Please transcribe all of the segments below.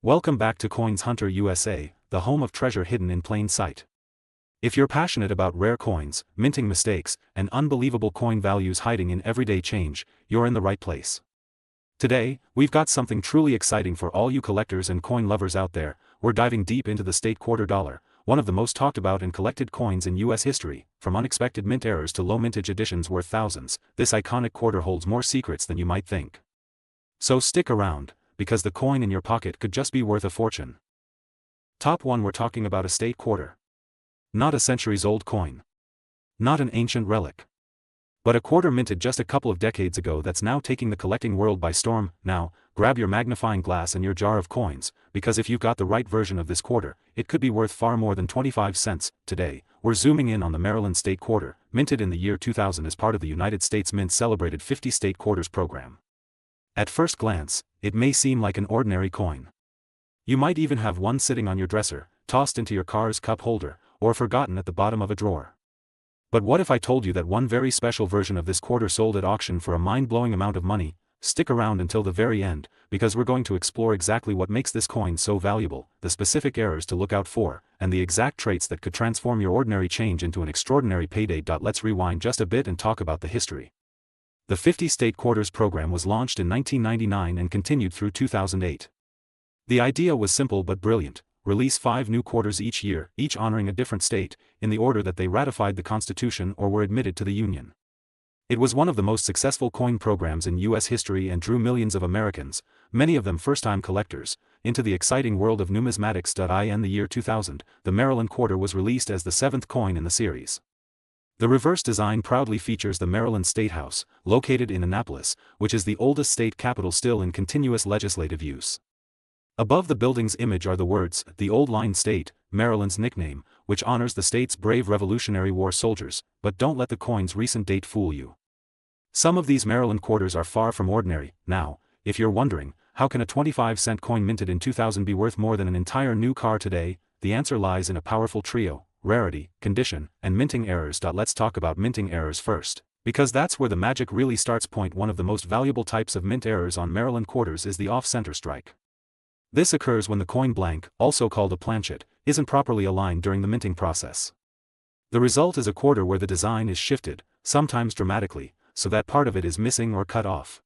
Welcome back to Coins Hunter USA, the home of treasure hidden in plain sight. If you're passionate about rare coins, minting mistakes, and unbelievable coin values hiding in everyday change, you're in the right place. Today, we've got something truly exciting for all you collectors and coin lovers out there. We're diving deep into the state quarter dollar, one of the most talked about and collected coins in US history. From unexpected mint errors to low mintage editions worth thousands, this iconic quarter holds more secrets than you might think. So stick around, because the coin in your pocket could just be worth a fortune. Top 1, we're talking about a state quarter. Not a centuries-old coin. Not an ancient relic. But a quarter minted just a couple of decades ago that's now taking the collecting world by storm. Now, grab your magnifying glass and your jar of coins, because if you've got the right version of this quarter, it could be worth far more than 25 cents. Today, we're zooming in on the Maryland State Quarter, minted in the year 2000 as part of the United States Mint's celebrated 50 State Quarters program. At first glance, it may seem like an ordinary coin. You might even have one sitting on your dresser, tossed into your car's cup holder, or forgotten at the bottom of a drawer. But what if I told you that one very special version of this quarter sold at auction for a mind-blowing amount of money? Stick around until the very end, because we're going to explore exactly what makes this coin so valuable, the specific errors to look out for, and the exact traits that could transform your ordinary change into an extraordinary payday. Let's rewind just a bit and talk about the history. The 50 State Quarters program was launched in 1999 and continued through 2008. The idea was simple but brilliant: release 5 new quarters each year, each honoring a different state, in the order that they ratified the Constitution or were admitted to the Union. It was one of the most successful coin programs in U.S. history and drew millions of Americans, many of them first-time collectors, into the exciting world of numismatics. In the year 2000, the Maryland Quarter was released as the 7th coin in the series. The reverse design proudly features the Maryland State House, located in Annapolis, which is the oldest state capitol still in continuous legislative use. Above the building's image are the words, "The Old Line State," Maryland's nickname, which honors the state's brave Revolutionary War soldiers. But don't let the coin's recent date fool you. Some of these Maryland quarters are far from ordinary. Now, if you're wondering, how can a 25-cent coin minted in 2000 be worth more than an entire new car today? The answer lies in a powerful trio: rarity, condition, and minting errors. Let's talk about minting errors first, because that's where the magic really starts. Point 1, of the most valuable types of mint errors on Maryland quarters is the off-center strike. This occurs when the coin blank, also called a planchet, isn't properly aligned during the minting process. The result is a quarter where the design is shifted, sometimes dramatically, so that part of it is missing or cut off.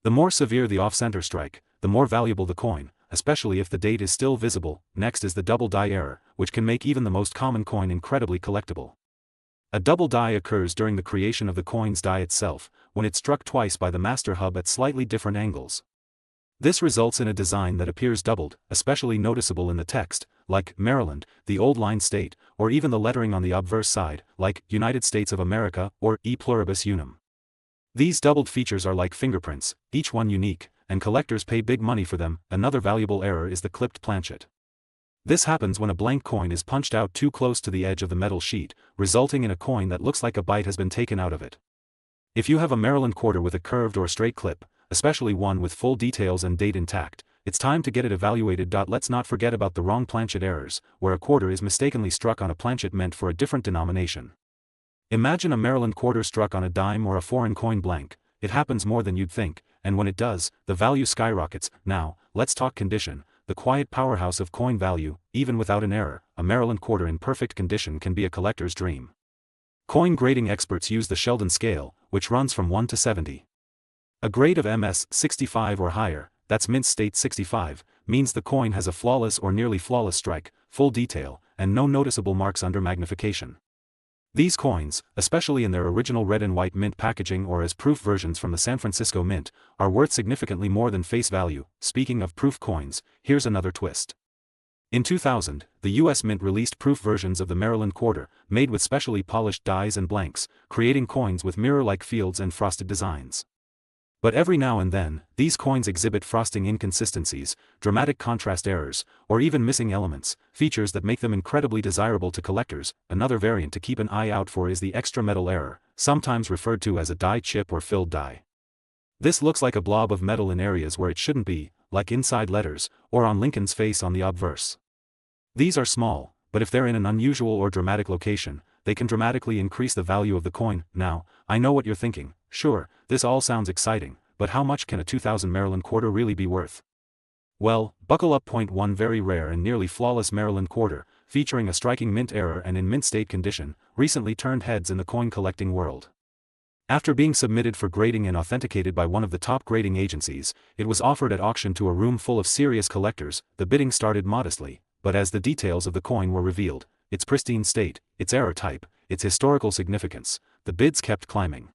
The more severe the off-center strike, the more valuable the coin, especially if the date is still visible. Next is the double die error, which can make even the most common coin incredibly collectible. A double die occurs during the creation of the coin's die itself, when it's struck twice by the master hub at slightly different angles. This results in a design that appears doubled, especially noticeable in the text, like Maryland, the Old Line State, or even the lettering on the obverse side, like United States of America or E Pluribus Unum. These doubled features are like fingerprints, each one unique, and collectors pay big money for them. Another valuable error is the clipped planchet. This happens when a blank coin is punched out too close to the edge of the metal sheet, resulting in a coin that looks like a bite has been taken out of it. If you have a Maryland quarter with a curved or straight clip, especially one with full details and date intact, it's time to get it evaluated. Let's not forget about the wrong planchet errors, where a quarter is mistakenly struck on a planchet meant for a different denomination. Imagine a Maryland quarter struck on a dime or a foreign coin blank. It happens more than you'd think, and when it does, the value skyrockets. Now, let's talk condition, the quiet powerhouse of coin value. Even without an error, a Maryland quarter in perfect condition can be a collector's dream. Coin grading experts use the Sheldon scale, which runs from 1 to 70. A grade of MS 65 or higher, that's mint state 65, means the coin has a flawless or nearly flawless strike, full detail, and no noticeable marks under magnification. These coins, especially in their original red and white mint packaging or as proof versions from the San Francisco Mint, are worth significantly more than face value. Speaking of proof coins, here's another twist. In 2000, the U.S. Mint released proof versions of the Maryland Quarter, made with specially polished dies and blanks, creating coins with mirror-like fields and frosted designs. But every now and then, these coins exhibit frosting inconsistencies, dramatic contrast errors, or even missing elements, features that make them incredibly desirable to collectors. Another variant to keep an eye out for is the extra metal error, sometimes referred to as a die chip or filled die. This looks like a blob of metal in areas where it shouldn't be, like inside letters, or on Lincoln's face on the obverse. These are small, but if they're in an unusual or dramatic location, they can dramatically increase the value of the coin. Now, I know what you're thinking. Sure, this all sounds exciting, but how much can a 2000 Maryland quarter really be worth? Well, buckle up. Point 1. Very rare and nearly flawless Maryland quarter, featuring a striking mint error and in mint state condition, recently turned heads in the coin collecting world. After being submitted for grading and authenticated by one of the top grading agencies, it was offered at auction to a room full of serious collectors. The bidding started modestly, but as the details of the coin were revealed, its pristine state, its error type, its historical significance, the bids kept climbing.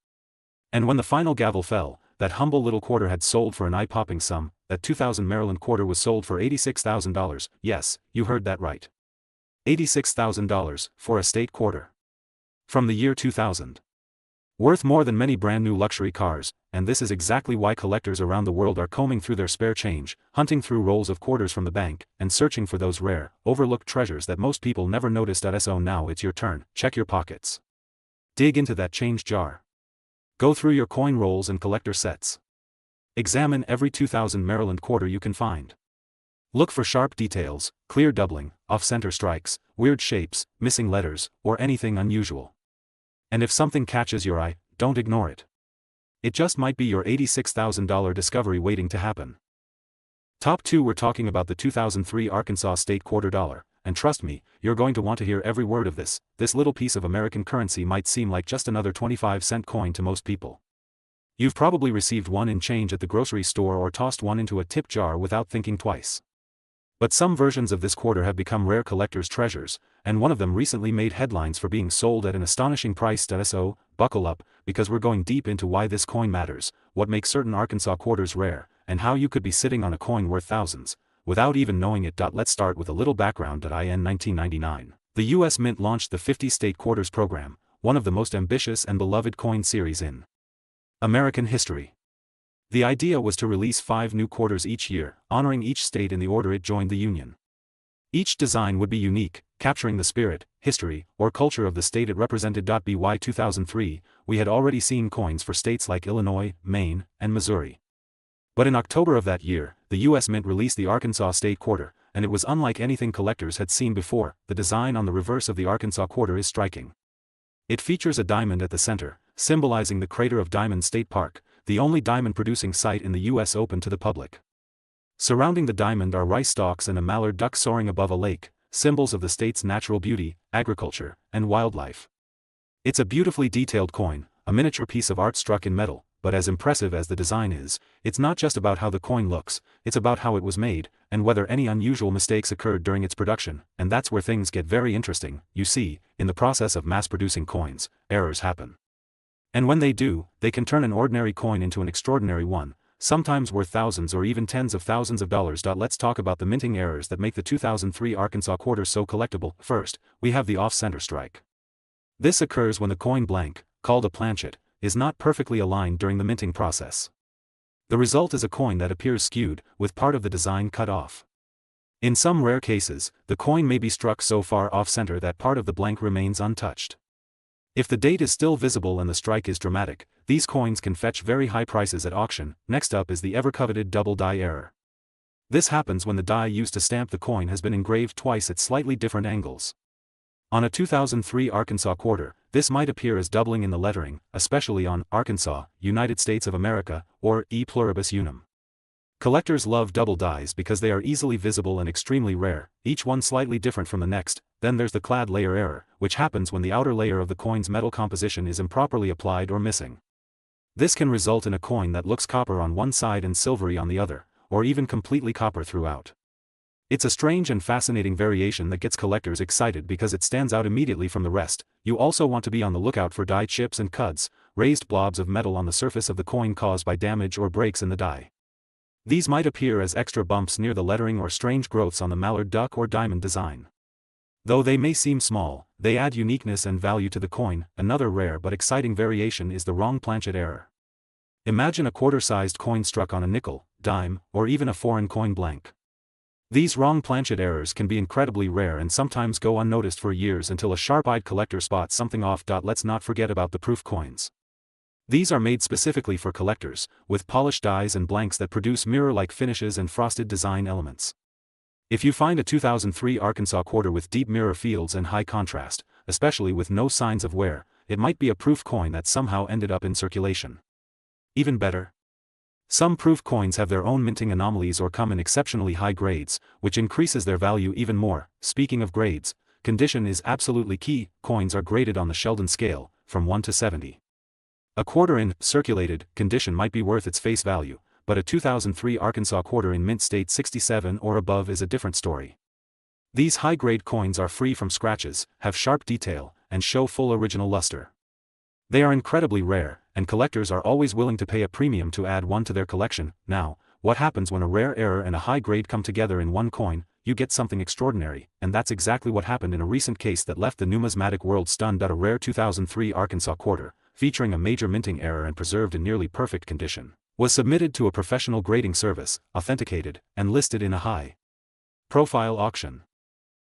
And when the final gavel fell, that humble little quarter had sold for an eye-popping sum. That 2000 Maryland quarter was sold for $86,000, yes, you heard that right. $86,000, for a state quarter. From the year 2000. Worth more than many brand new luxury cars, and this is exactly why collectors around the world are combing through their spare change, hunting through rolls of quarters from the bank, and searching for those rare, overlooked treasures that most people never noticed. So now it's your turn. Check your pockets. Dig into that change jar. Go through your coin rolls and collector sets. Examine every 2000 Maryland quarter you can find. Look for sharp details, clear doubling, off-center strikes, weird shapes, missing letters, or anything unusual. And if something catches your eye, don't ignore it. It just might be your $86,000 discovery waiting to happen. Top 2. We're talking about the 2003 Arkansas State Quarter Dollar, and trust me, you're going to want to hear every word of this. This little piece of American currency might seem like just another 25-cent coin to most people. You've probably received one in change at the grocery store or tossed one into a tip jar without thinking twice. But some versions of this quarter have become rare collector's treasures, and one of them recently made headlines for being sold at an astonishing price. So, buckle up, because we're going deep into why this coin matters, what makes certain Arkansas quarters rare, and how you could be sitting on a coin worth thousands, without even knowing it. Let's start with a little background. In 1999, the U.S. Mint launched the 50 State Quarters program, one of the most ambitious and beloved coin series in American history. The idea was to release 5 new quarters each year, honoring each state in the order it joined the Union. Each design would be unique, capturing the spirit, history, or culture of the state it represented. By 2003, we had already seen coins for states like Illinois, Maine, and Missouri. But in October of that year, the U.S. Mint released the Arkansas State Quarter, and it was unlike anything collectors had seen before. The design on the reverse of the Arkansas quarter is striking. It features a diamond at the center, symbolizing the crater of Diamond State Park, the only diamond-producing site in the U.S. open to the public. Surrounding the diamond are rice stalks and a mallard duck soaring above a lake, symbols of the state's natural beauty, agriculture, and wildlife. It's a beautifully detailed coin, a miniature piece of art struck in metal, but as impressive as the design is, it's not just about how the coin looks, it's about how it was made, and whether any unusual mistakes occurred during its production. And that's where things get very interesting. You see, in the process of mass-producing coins, errors happen. And when they do, they can turn an ordinary coin into an extraordinary one, sometimes worth thousands or even tens of thousands of dollars. Let's talk about the minting errors that make the 2003 Arkansas quarter so collectible. First, we have the off-center strike. This occurs when the coin blank, called a planchet, is not perfectly aligned during the minting process. The result is a coin that appears skewed, with part of the design cut off. In some rare cases, the coin may be struck so far off-center that part of the blank remains untouched. If the date is still visible and the strike is dramatic, these coins can fetch very high prices at auction. Next up is the ever-coveted double die error. This happens when the die used to stamp the coin has been engraved twice at slightly different angles. On a 2003 Arkansas quarter, this might appear as doubling in the lettering, especially on Arkansas, United States of America, or E pluribus unum. Collectors love double dies because they are easily visible and extremely rare, each one slightly different from the next. Then there's the clad layer error, which happens when the outer layer of the coin's metal composition is improperly applied or missing. This can result in a coin that looks copper on one side and silvery on the other, or even completely copper throughout. It's a strange and fascinating variation that gets collectors excited because it stands out immediately from the rest. You also want to be on the lookout for die chips and cuds, raised blobs of metal on the surface of the coin caused by damage or breaks in the die. These might appear as extra bumps near the lettering or strange growths on the mallard duck or diamond design. Though they may seem small, they add uniqueness and value to the coin. Another rare but exciting variation is the wrong planchet error. Imagine a quarter-sized coin struck on a nickel, dime, or even a foreign coin blank. These wrong planchet errors can be incredibly rare and sometimes go unnoticed for years until a sharp-eyed collector spots something off. Let's not forget about the proof coins. These are made specifically for collectors, with polished dies and blanks that produce mirror-like finishes and frosted design elements. If you find a 2003 Arkansas quarter with deep mirror fields and high contrast, especially with no signs of wear, it might be a proof coin that somehow ended up in circulation. Even better, Some proof coins have their own minting anomalies or come in exceptionally high grades, which increases their value even more. Speaking of grades, condition is absolutely key. Coins are graded on the Sheldon scale, from 1 to 70. A quarter in circulated condition might be worth its face value, but a 2003 Arkansas quarter in mint state 67 or above is a different story. These high-grade coins are free from scratches, have sharp detail, and show full original luster. They are incredibly rare, and collectors are always willing to pay a premium to add one to their collection. Now, what happens when a rare error and a high grade come together in one coin? You get something extraordinary, and that's exactly what happened in a recent case that left the numismatic world stunned. A rare 2003 Arkansas quarter, featuring a major minting error and preserved in nearly perfect condition, was submitted to a professional grading service, authenticated, and listed in a high-profile auction.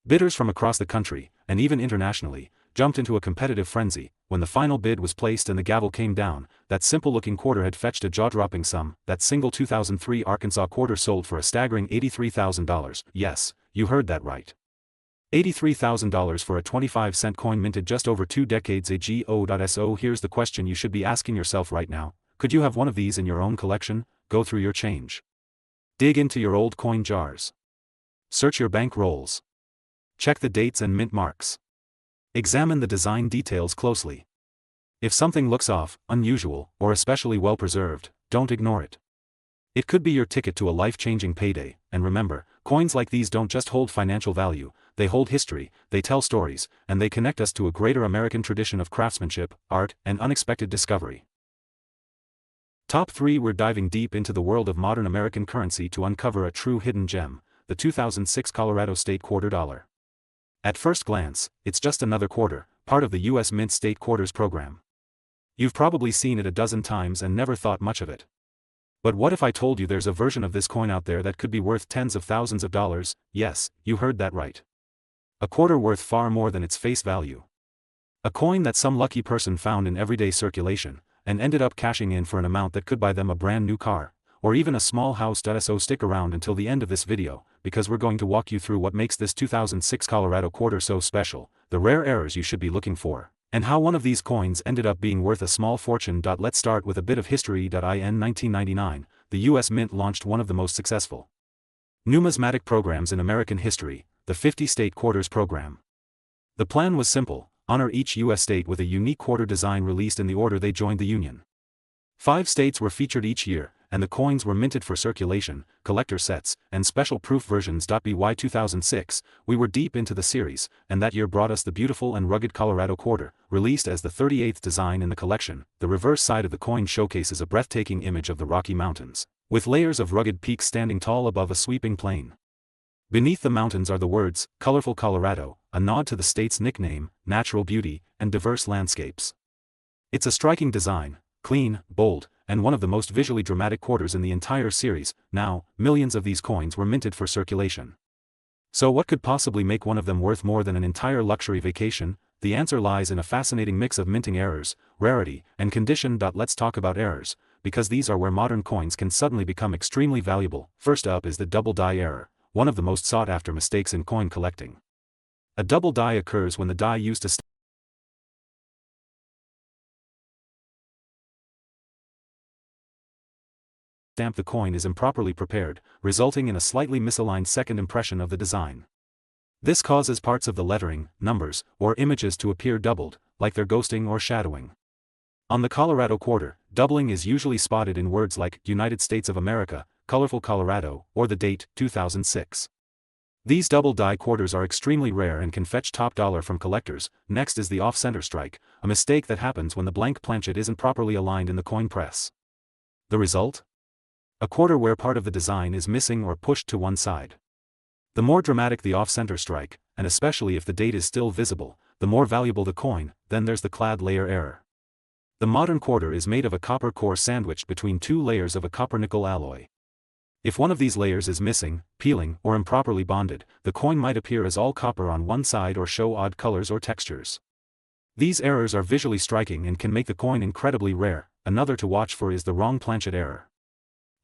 Bidders from across the country, and even internationally, jumped into a competitive frenzy. When the final bid was placed and the gavel came down, that simple-looking quarter had fetched a jaw-dropping sum. That single 2003 Arkansas quarter sold for a staggering $83,000. Yes, you heard that right. $83,000 for a 25-cent coin minted just over 2 decades ago. Here's the question you should be asking yourself right now. Could you have one of these in your own collection? Go through your change. Dig into your old coin jars. Search your bank rolls. Check the dates and mint marks. Examine the design details closely. If something looks off, unusual, or especially well preserved, don't ignore it. It could be your ticket to a life-changing payday. And remember, coins like these don't just hold financial value, they hold history, they tell stories, and they connect us to a greater American tradition of craftsmanship, art, and unexpected discovery. Top 3. We're diving deep into the world of modern American currency to uncover a true hidden gem, the 2006 Colorado State Quarter Dollar. At first glance, it's just another quarter, part of the U.S. Mint State Quarters program. You've probably seen it a dozen times and never thought much of it. But what if I told you there's a version of this coin out there that could be worth tens of thousands of dollars? Yes, you heard that right. A quarter worth far more than its face value. A coin that some lucky person found in everyday circulation, and ended up cashing in for an amount that could buy them a brand new car, or even a small house. So stick around until the end of this video, because we're going to walk you through what makes this 2006 Colorado quarter so special, the rare errors you should be looking for, and how one of these coins ended up being worth a small fortune. Let's start with a bit of history. In 1999, the U.S. Mint launched one of the most successful numismatic programs in American history, the 50 State Quarters program. The plan was simple: honor each U.S. state with a unique quarter design released in the order they joined the Union. 5 states were featured each year, and the coins were minted for circulation, collector sets, and special proof versions. By 2006, we were deep into the series, and that year brought us the beautiful and rugged Colorado quarter, released as the 38th design in the collection. The reverse side of the coin showcases a breathtaking image of the Rocky Mountains, with layers of rugged peaks standing tall above a sweeping plain. Beneath the mountains are the words, "Colorful Colorado," a nod to the state's nickname, natural beauty, and diverse landscapes. It's a striking design, clean, bold, and one of the most visually dramatic quarters in the entire series. Now, millions of these coins were minted for circulation. So what could possibly make one of them worth more than an entire luxury vacation? The answer lies in a fascinating mix of minting errors, rarity, and condition. Let's talk about errors, because these are where modern coins can suddenly become extremely valuable. First up is the double die error, one of the most sought-after mistakes in coin collecting. A double die occurs when the die used to stamp the coin is improperly prepared, resulting in a slightly misaligned second impression of the design. This causes parts of the lettering, numbers, or images to appear doubled, like they're ghosting or shadowing. On the Colorado quarter, doubling is usually spotted in words like United States of America, Colorful Colorado, or the date, 2006. These double die quarters are extremely rare and can fetch top dollar from collectors. Next is the off-center strike, a mistake that happens when the blank planchet isn't properly aligned in the coin press. The result? A quarter where part of the design is missing or pushed to one side. The more dramatic the off-center strike, and especially if the date is still visible, the more valuable the coin. Then there's the clad layer error. The modern quarter is made of a copper core sandwiched between 2 layers of a copper-nickel alloy. If one of these layers is missing, peeling, or improperly bonded, the coin might appear as all copper on one side or show odd colors or textures. These errors are visually striking and can make the coin incredibly rare. Another to watch for is the wrong planchet error.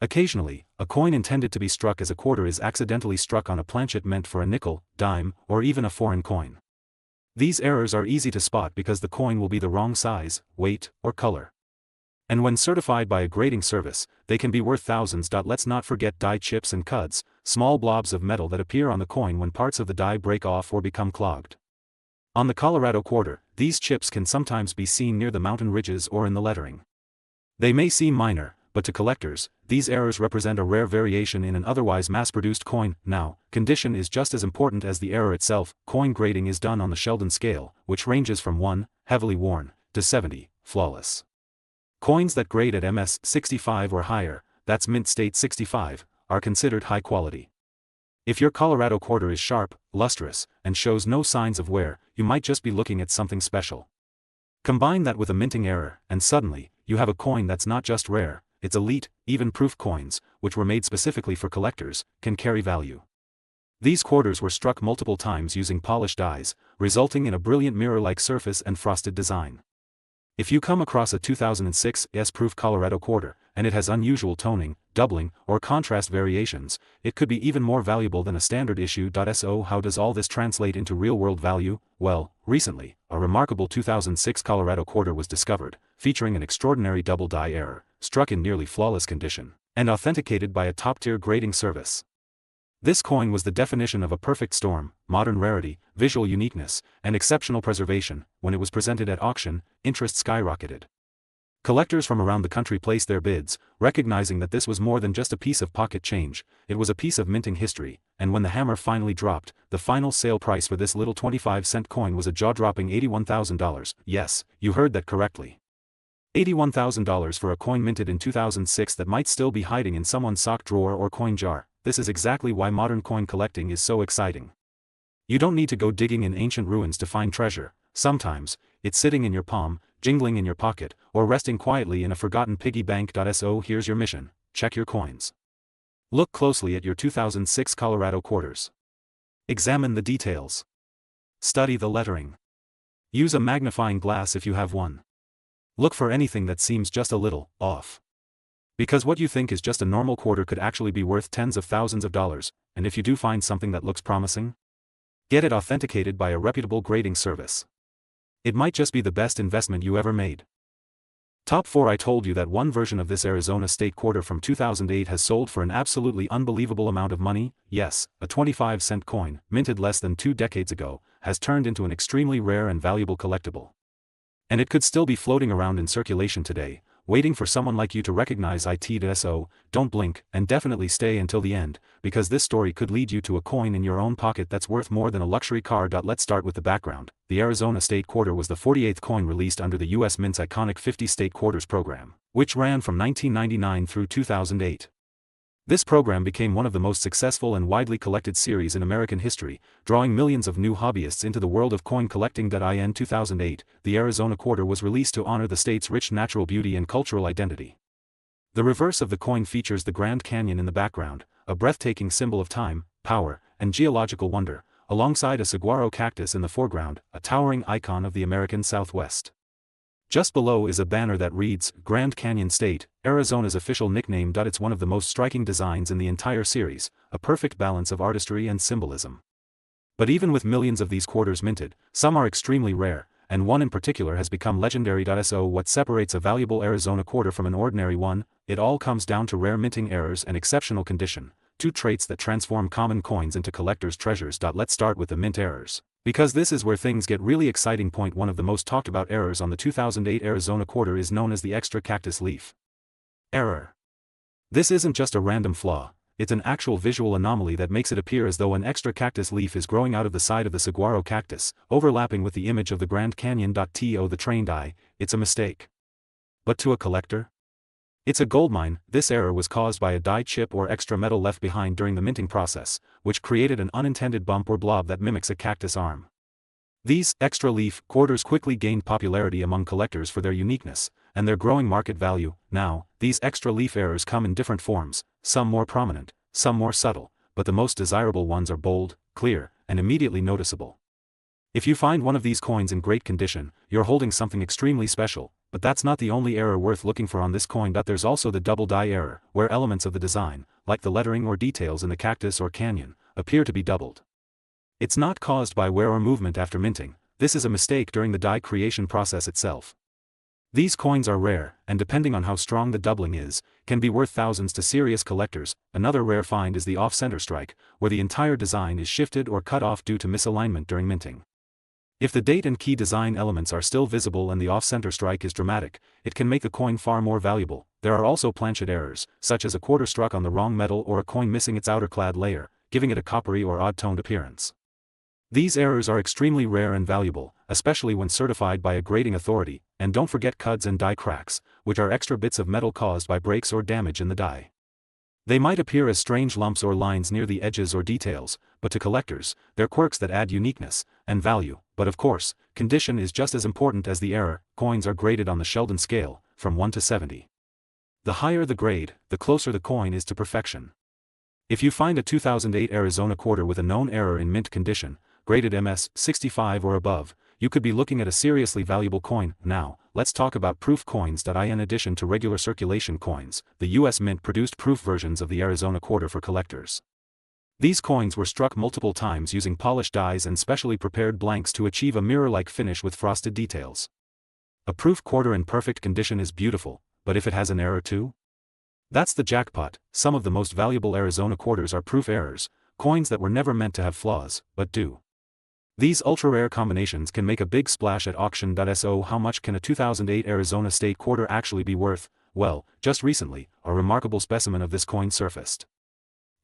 Occasionally, a coin intended to be struck as a quarter is accidentally struck on a planchet meant for a nickel, dime, or even a foreign coin. These errors are easy to spot because the coin will be the wrong size, weight, or color. And when certified by a grading service, they can be worth thousands. Let's not forget die chips and cuds, small blobs of metal that appear on the coin when parts of the die break off or become clogged. On the Colorado quarter, these chips can sometimes be seen near the mountain ridges or in the lettering. They may seem minor, but to collectors, these errors represent a rare variation in an otherwise mass-produced coin. Now, condition is just as important as the error itself. Coin grading is done on the Sheldon scale, which ranges from 1, heavily worn, to 70, flawless. Coins that grade at MS 65 or higher, that's mint state 65, are considered high quality. If your Colorado quarter is sharp, lustrous, and shows no signs of wear, you might just be looking at something special. Combine that with a minting error, and suddenly, you have a coin that's not just rare, it's elite. Even proof coins, which were made specifically for collectors, can carry value. These quarters were struck multiple times using polished dies, resulting in a brilliant mirror-like surface and frosted design. If you come across a 2006 S-proof Colorado quarter, and it has unusual toning, doubling, or contrast variations, it could be even more valuable than a standard issue. So how does all this translate into real-world value? Well, recently, a remarkable 2006 Colorado quarter was discovered, featuring an extraordinary double die error, struck in nearly flawless condition, and authenticated by a top-tier grading service. This coin was the definition of a perfect storm: modern rarity, visual uniqueness, and exceptional preservation. When it was presented at auction, interest skyrocketed. Collectors from around the country placed their bids, recognizing that this was more than just a piece of pocket change, it was a piece of minting history. And when the hammer finally dropped, the final sale price for this little 25-cent coin was a jaw-dropping $81,000. Yes, you heard that correctly. $81,000 for a coin minted in 2006 that might still be hiding in someone's sock drawer or coin jar. This is exactly why modern coin collecting is so exciting. You don't need to go digging in ancient ruins to find treasure. Sometimes, it's sitting in your palm, jingling in your pocket, or resting quietly in a forgotten piggy bank. So here's your mission: check your coins. Look closely at your 2006 Colorado quarters. Examine the details. Study the lettering. Use a magnifying glass if you have one. Look for anything that seems just a little off. Because what you think is just a normal quarter could actually be worth tens of thousands of dollars, and if you do find something that looks promising, get it authenticated by a reputable grading service. It might just be the best investment you ever made. Top 4. I told you that one version of this Arizona State quarter from 2008 has sold for an absolutely unbelievable amount of money. Yes, a 25-cent coin, minted less than 2 decades ago, has turned into an extremely rare and valuable collectible. And it could still be floating around in circulation today, waiting for someone like you to recognize it. So, don't blink, and definitely stay until the end, because this story could lead you to a coin in your own pocket that's worth more than a luxury car. Let's start with the background. The Arizona State Quarter was the 48th coin released under the U.S. Mint's iconic 50 State Quarters program, which ran from 1999 through 2008. This program became one of the most successful and widely collected series in American history, drawing millions of new hobbyists into the world of coin collecting. In 2008, the Arizona Quarter was released to honor the state's rich natural beauty and cultural identity. The reverse of the coin features the Grand Canyon in the background, a breathtaking symbol of time, power, and geological wonder, alongside a saguaro cactus in the foreground, a towering icon of the American Southwest. Just below is a banner that reads, Grand Canyon State, Arizona's official nickname. It's one of the most striking designs in the entire series, a perfect balance of artistry and symbolism. But even with millions of these quarters minted, some are extremely rare, and one in particular has become legendary. So what separates a valuable Arizona quarter from an ordinary one? It all comes down to rare minting errors and exceptional condition, 2 traits that transform common coins into collectors' treasures. Let's start with the mint errors, because this is where things get really exciting. Point 1. Of the most talked about errors on the 2008 Arizona quarter is known as the extra cactus leaf error. This isn't just a random flaw, it's an actual visual anomaly that makes it appear as though an extra cactus leaf is growing out of the side of the saguaro cactus, overlapping with the image of the Grand Canyon. To the trained eye, it's a mistake. But to a collector, it's a goldmine. This error was caused by a die chip or extra metal left behind during the minting process, which created an unintended bump or blob that mimics a cactus arm. These extra leaf quarters quickly gained popularity among collectors for their uniqueness and their growing market value. Now, these extra leaf errors come in different forms, some more prominent, some more subtle, but the most desirable ones are bold, clear, and immediately noticeable. If you find one of these coins in great condition, you're holding something extremely special. But that's not the only error worth looking for on this coin. There's also the double die error, where elements of the design, like the lettering or details in the cactus or canyon, appear to be doubled. It's not caused by wear or movement after minting, this is a mistake during the die creation process itself. These coins are rare, and depending on how strong the doubling is, can be worth thousands to serious collectors. Another rare find is the off-center strike, where the entire design is shifted or cut off due to misalignment during minting. If the date and key design elements are still visible and the off-center strike is dramatic, it can make the coin far more valuable. There are also planchet errors, such as a quarter struck on the wrong metal or a coin missing its outer clad layer, giving it a coppery or odd-toned appearance. These errors are extremely rare and valuable, especially when certified by a grading authority, and don't forget cuds and die cracks, which are extra bits of metal caused by breaks or damage in the die. They might appear as strange lumps or lines near the edges or details, but to collectors, they're quirks that add uniqueness and value. But of course, condition is just as important as the error. Coins are graded on the Sheldon scale, from 1 to 70. The higher the grade, the closer the coin is to perfection. If you find a 2008 Arizona quarter with a known error in mint condition, graded MS 65 or above, you could be looking at a seriously valuable coin. Now, let's talk about proof coins. In addition to regular circulation coins, the U.S. Mint produced proof versions of the Arizona quarter for collectors. These coins were struck multiple times using polished dies and specially prepared blanks to achieve a mirror-like finish with frosted details. A proof quarter in perfect condition is beautiful, but if it has an error too? That's the jackpot. Some of the most valuable Arizona quarters are proof errors, coins that were never meant to have flaws, but do. These ultra-rare combinations can make a big splash at auction. So how much can a 2008 Arizona State quarter actually be worth? Well, just recently, a remarkable specimen of this coin surfaced.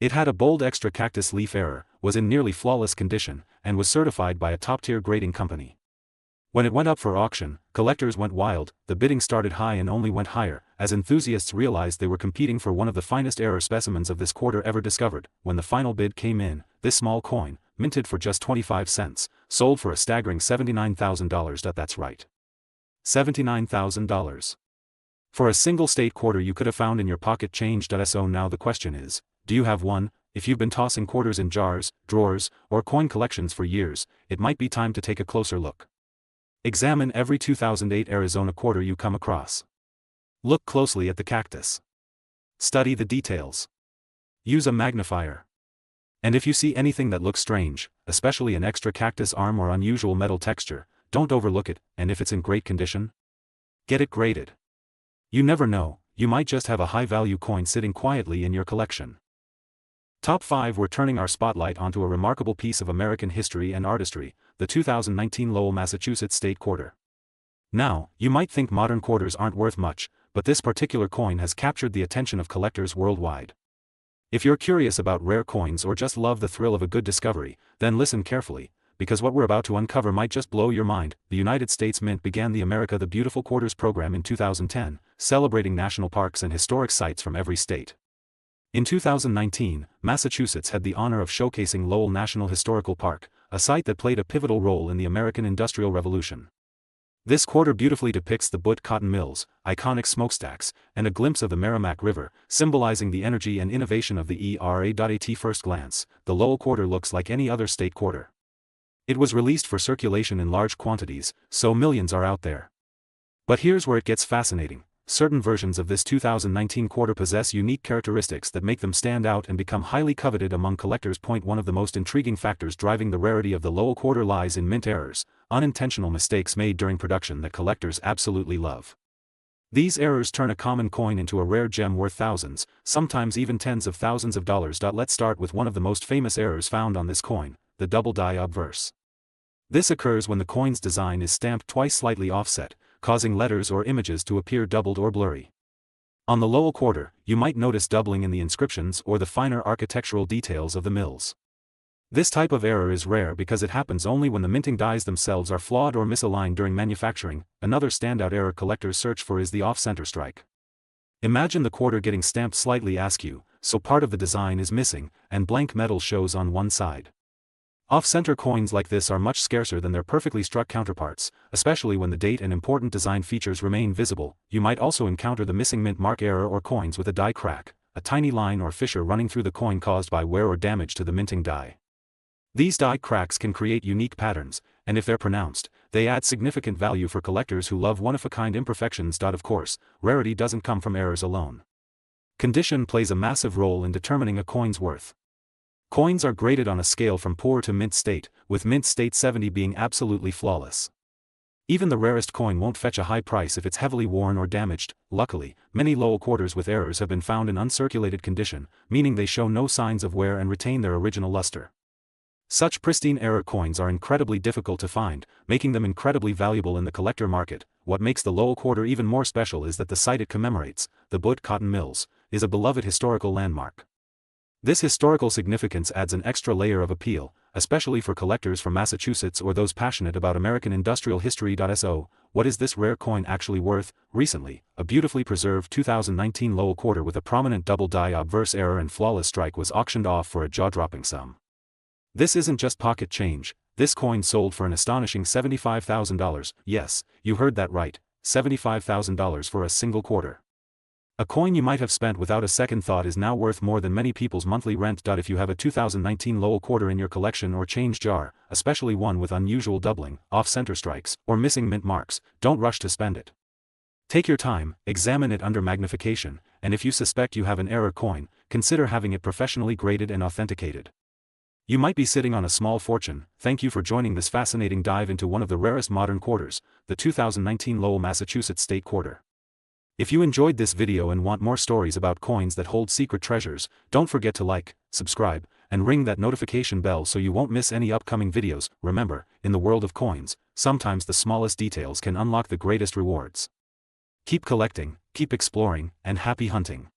It had a bold extra cactus leaf error, was in nearly flawless condition, and was certified by a top-tier grading company. When it went up for auction, collectors went wild. The bidding started high and only went higher, as enthusiasts realized they were competing for one of the finest error specimens of this quarter ever discovered. When the final bid came in, this small coin, minted for just 25 cents, sold for a staggering $79,000. That's right. $79,000. For a single state quarter you could have found in your pocket change. So now the question is, do you have one? If you've been tossing quarters in jars, drawers, or coin collections for years, it might be time to take a closer look. Examine every 2008 Arizona quarter you come across. Look closely at the cactus. Study the details. Use a magnifier. And if you see anything that looks strange, especially an extra cactus arm or unusual metal texture, don't overlook it, and if it's in great condition, get it graded. You never know, you might just have a high-value coin sitting quietly in your collection. Top 5. We're turning our spotlight onto a remarkable piece of American history and artistry, the 2019 Lowell, Massachusetts State Quarter. Now, you might think modern quarters aren't worth much, but this particular coin has captured the attention of collectors worldwide. If you're curious about rare coins or just love the thrill of a good discovery, then listen carefully, because what we're about to uncover might just blow your mind. The United States Mint began the America the Beautiful Quarters program in 2010, celebrating national parks and historic sites from every state. In 2019, Massachusetts had the honor of showcasing Lowell National Historical Park, a site that played a pivotal role in the American Industrial Revolution. This quarter beautifully depicts the Butte cotton mills, iconic smokestacks, and a glimpse of the Merrimack River, symbolizing the energy and innovation of the era. At first glance, the Lowell quarter looks like any other state quarter. It was released for circulation in large quantities, so millions are out there. But here's where it gets fascinating. Certain versions of this 2019 quarter possess unique characteristics that make them stand out and become highly coveted among collectors. One of the most intriguing factors driving the rarity of the Lowell quarter lies in mint errors, unintentional mistakes made during production that collectors absolutely love. These errors turn a common coin into a rare gem worth thousands, sometimes even tens of thousands of dollars. Let's start with one of the most famous errors found on this coin, the double die obverse. This occurs when the coin's design is stamped twice slightly offset, causing letters or images to appear doubled or blurry. On the Lowell quarter, you might notice doubling in the inscriptions or the finer architectural details of the mills. This type of error is rare because it happens only when the minting dies themselves are flawed or misaligned during manufacturing. Another standout error collectors search for is the off-center strike. Imagine the quarter getting stamped slightly askew, so part of the design is missing, and blank metal shows on one side. Off-center coins like this are much scarcer than their perfectly struck counterparts, especially when the date and important design features remain visible. You might also encounter the missing mint mark error or coins with a die crack, a tiny line or fissure running through the coin caused by wear or damage to the minting die. These die cracks can create unique patterns, and if they're pronounced, they add significant value for collectors who love one-of-a-kind imperfections. Of course, rarity doesn't come from errors alone. Condition plays a massive role in determining a coin's worth. Coins are graded on a scale from poor to mint state, with mint state 70 being absolutely flawless. Even the rarest coin won't fetch a high price if it's heavily worn or damaged. Luckily, many Lowell quarters with errors have been found in uncirculated condition, meaning they show no signs of wear and retain their original luster. Such pristine error coins are incredibly difficult to find, making them incredibly valuable in the collector market. What makes the Lowell quarter even more special is that the site it commemorates, the Butte Cotton Mills, is a beloved historical landmark. This historical significance adds an extra layer of appeal, especially for collectors from Massachusetts or those passionate about American industrial history. So, what is this rare coin actually worth? Recently, a beautifully preserved 2019 Lowell quarter with a prominent double die obverse error and flawless strike was auctioned off for a jaw-dropping sum. This isn't just pocket change. This coin sold for an astonishing $75,000. Yes, you heard that right, $75,000 for a single quarter. A coin you might have spent without a second thought is now worth more than many people's monthly rent. If you have a 2019 Lowell quarter in your collection or change jar, especially one with unusual doubling, off-center strikes, or missing mint marks, don't rush to spend it. Take your time, examine it under magnification, and if you suspect you have an error coin, consider having it professionally graded and authenticated. You might be sitting on a small fortune. Thank you for joining this fascinating dive into one of the rarest modern quarters, the 2019 Lowell, Massachusetts State Quarter. If you enjoyed this video and want more stories about coins that hold secret treasures, don't forget to like, subscribe, and ring that notification bell so you won't miss any upcoming videos. Remember, in the world of coins, sometimes the smallest details can unlock the greatest rewards. Keep collecting, keep exploring, and happy hunting.